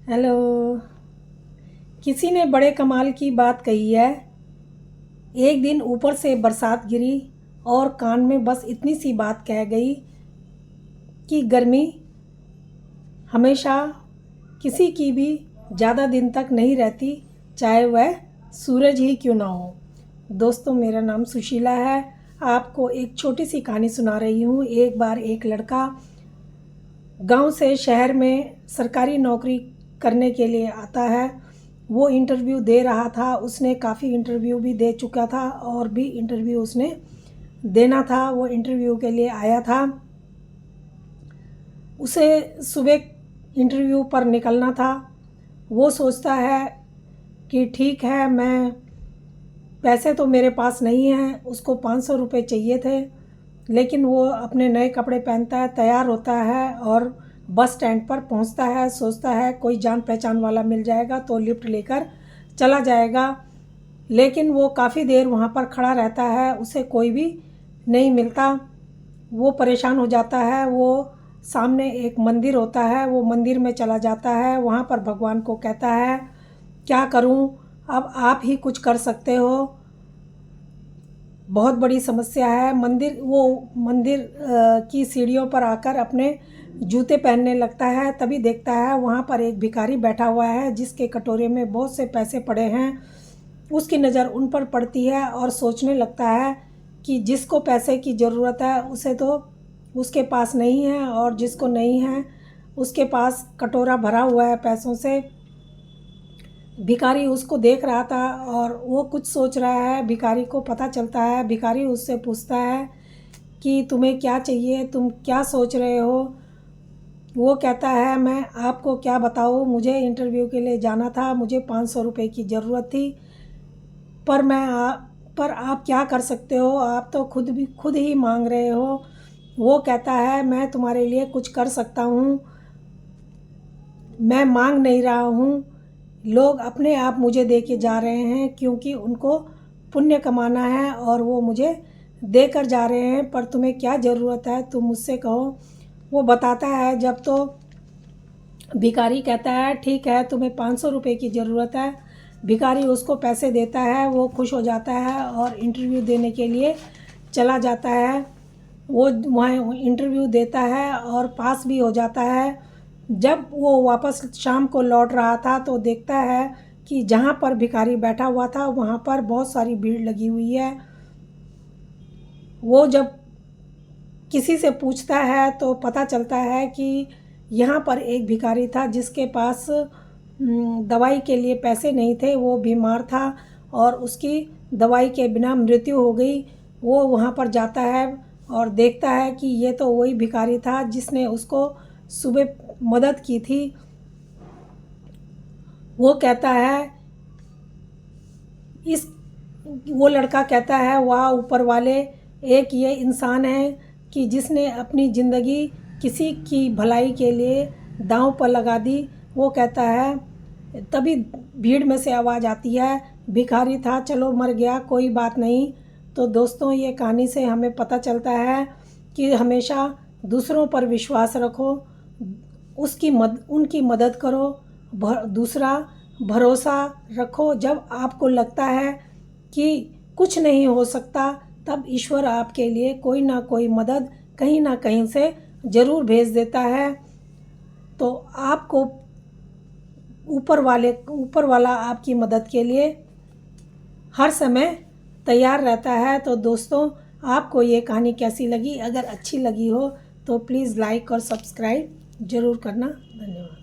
Hello. किसी ने बड़े कमाल की बात कही है। एक दिन ऊपर से बरसात गिरी और कान में बस इतनी सी बात कह गई कि गर्मी हमेशा किसी की भी ज़्यादा दिन तक नहीं रहती, चाहे वह सूरज ही क्यों ना हो। दोस्तों, मेरा नाम सुशीला है। आपको एक छोटी सी कहानी सुना रही हूँ। एक बार एक लड़का गांव से शहर में सरकारी नौकरी करने के लिए आता है। वो इंटरव्यू दे रहा था। उसने काफ़ी इंटरव्यू भी दे चुका था और भी इंटरव्यू उसने देना था। वो इंटरव्यू के लिए आया था। उसे सुबह इंटरव्यू पर निकलना था। वो सोचता है कि ठीक है, मैं पैसे तो मेरे पास नहीं हैं। उसको 500 रुपये चाहिए थे, लेकिन वो अपने नए कपड़े पहनता है, तैयार होता है और बस स्टैंड पर पहुंचता है। सोचता है कोई जान पहचान वाला मिल जाएगा तो लिफ्ट लेकर चला जाएगा, लेकिन वो काफ़ी देर वहां पर खड़ा रहता है, उसे कोई भी नहीं मिलता। वो परेशान हो जाता है। वो सामने एक मंदिर होता है, वो मंदिर में चला जाता है। वहाँ पर भगवान को कहता है, क्या करूँ, अब आप ही कुछ कर सकते हो, बहुत बड़ी समस्या है। मंदिर की सीढ़ियों पर आकर अपने जूते पहनने लगता है। तभी देखता है वहाँ पर एक भिखारी बैठा हुआ है, जिसके कटोरे में बहुत से पैसे पड़े हैं। उसकी नज़र उन पर पड़ती है और सोचने लगता है कि जिसको पैसे की ज़रूरत है उसे तो उसके पास नहीं है, और जिसको नहीं है उसके पास कटोरा भरा हुआ है पैसों से। भिखारी उसको देख रहा था और वो कुछ सोच रहा है। भिखारी को पता चलता है। भिखारी उससे पूछता है कि तुम्हें क्या चाहिए, तुम क्या सोच रहे हो। वो कहता है, मैं आपको क्या बताऊँ, मुझे इंटरव्यू के लिए जाना था, मुझे 500 रुपये की ज़रूरत थी, पर आप क्या कर सकते हो, आप तो खुद ही मांग रहे हो। वो कहता है, मैं तुम्हारे लिए कुछ कर सकता हूँ, मैं मांग नहीं रहा हूँ। लोग अपने आप मुझे दे के जा रहे हैं, क्योंकि उनको पुण्य कमाना है और वो मुझे देकर जा रहे हैं। पर तुम्हें क्या ज़रूरत है, तुम मुझसे कहो। वो बताता है। जब तो भिखारी कहता है, ठीक है, तुम्हें 500 रुपये की ज़रूरत है। भिखारी उसको पैसे देता है। वो खुश हो जाता है और इंटरव्यू देने के लिए चला जाता है। वो वहाँ इंटरव्यू देता है और पास भी हो जाता है। जब वो वापस शाम को लौट रहा था तो देखता है कि जहाँ पर भिखारी बैठा हुआ था वहाँ पर बहुत सारी भीड़ लगी हुई है। वो जब किसी से पूछता है तो पता चलता है कि यहाँ पर एक भिखारी था, जिसके पास दवाई के लिए पैसे नहीं थे। वो बीमार था और उसकी दवाई के बिना मृत्यु हो गई। वो वहाँ पर जाता है और देखता है कि ये तो वही भिखारी था जिसने उसको सुबह मदद की थी। वो कहता है इस वो लड़का कहता है, वाह ऊपर वाले, एक ये इंसान है कि जिसने अपनी ज़िंदगी किसी की भलाई के लिए दांव पर लगा दी। वो कहता है। तभी भीड़ में से आवाज़ आती है, भिखारी था, चलो मर गया, कोई बात नहीं। तो दोस्तों, ये कहानी से हमें पता चलता है कि हमेशा दूसरों पर विश्वास रखो, उनकी मदद करो, दूसरा भरोसा रखो। जब आपको लगता है कि कुछ नहीं हो सकता, तब ईश्वर आपके लिए कोई ना कोई मदद कहीं ना कहीं से ज़रूर भेज देता है। तो आपको ऊपर वाला आपकी मदद के लिए हर समय तैयार रहता है। तो दोस्तों, आपको ये कहानी कैसी लगी? अगर अच्छी लगी हो तो प्लीज़ लाइक और सब्सक्राइब ज़रूर करना। धन्यवाद।